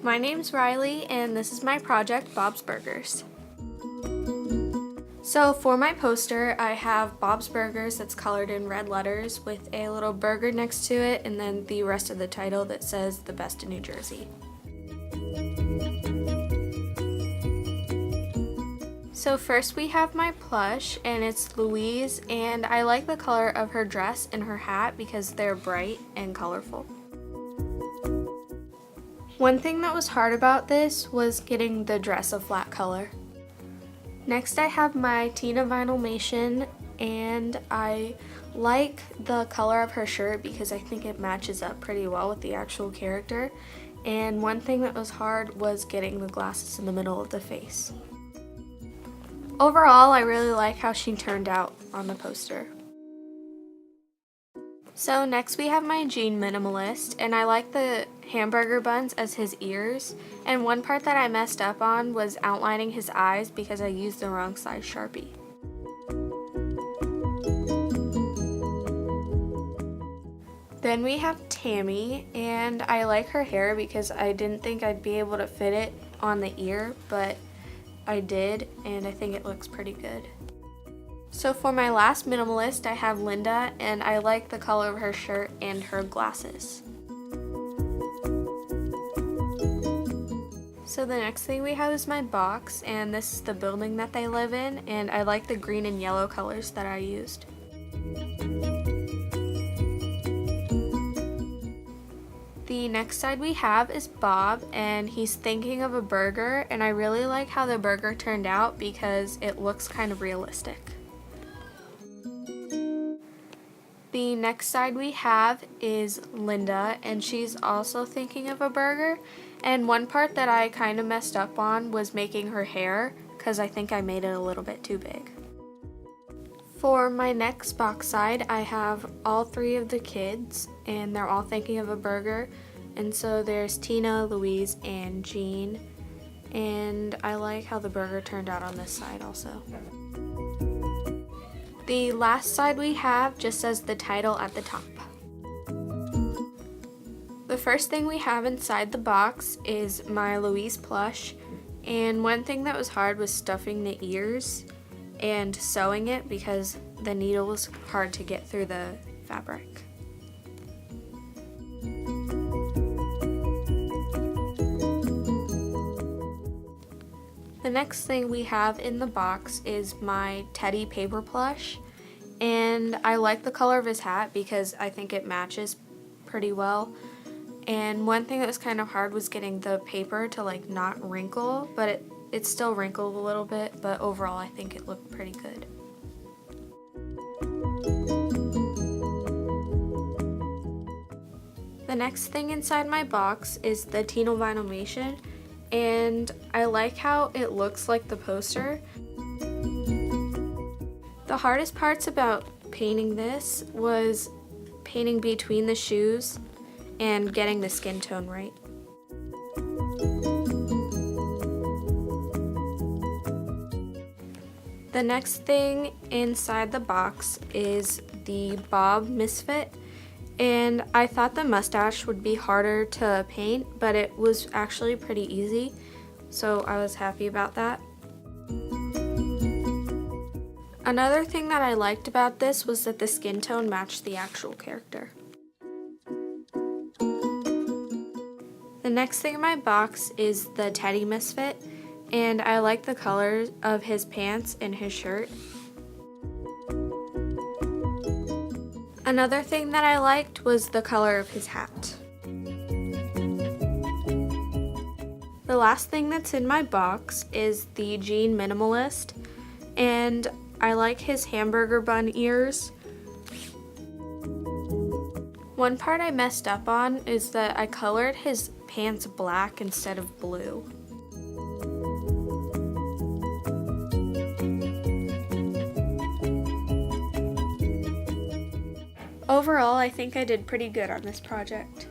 My name's Riley and this is my project, Bob's Burgers. So for my poster, I have Bob's Burgers that's colored in red letters with a little burger next to it and then the rest of the title that says the best in New Jersey. So first we have my plush and it's Louise, and I like the color of her dress and her hat because they're bright and colorful. One thing that was hard about this was getting the dress a flat color. Next I have my Tina Vinylmation, and I like the color of her shirt because I think it matches up pretty well with the actual character. And one thing that was hard was getting the glasses in the middle of the face. Overall, I really like how she turned out on the poster. So next we have my Jean Minimalist, and I like the hamburger buns as his ears, and one part that I messed up on was outlining his eyes because I used the wrong size Sharpie. Then we have Tammy, and I like her hair because I didn't think I'd be able to fit it on the ear, but I did, and I think it looks pretty good. So for my last minimalist, I have Linda, and I like the color of her shirt and her glasses. So the next thing we have is my box, and this is the building that they live in, and I like the green and yellow colors that I used. The next side we have is Bob, and he's thinking of a burger, and I really like how the burger turned out because it looks kind of realistic. The next side we have is Linda, and she's also thinking of a burger, and one part that I kind of messed up on was making her hair because I think I made it a little bit too big. For my next box side, I have all three of the kids, and they're all thinking of a burger, and so there's Tina, Louise, and Jean, and I like how the burger turned out on this side also. The last side we have just says the title at the top. The first thing we have inside the box is my Louise plush, and one thing that was hard was stuffing the ears and sewing it because the needle was hard to get through the fabric. The next thing we have in the box is my Teddy paper plush, and I like the color of his hat because I think it matches pretty well. And one thing that was kind of hard was getting the paper to like not wrinkle, but it still wrinkled a little bit, but overall I think it looked pretty good. The next thing inside my box is the Tina Vinylmation, and I like how it looks like the poster. The hardest parts about painting this was painting between the shoes and getting the skin tone right. The next thing inside the box is the Bob Misfit, and I thought the mustache would be harder to paint, but it was actually pretty easy, so I was happy about that. Another thing that I liked about this was that the skin tone matched the actual character. The next thing in my box is the Teddy Misfit, and I like the colors of his pants and his shirt. Another thing that I liked was the color of his hat. The last thing that's in my box is the Jean Minimalist, and I like his hamburger bun ears. One part I messed up on is that I colored his pants black instead of blue. Overall, I think I did pretty good on this project.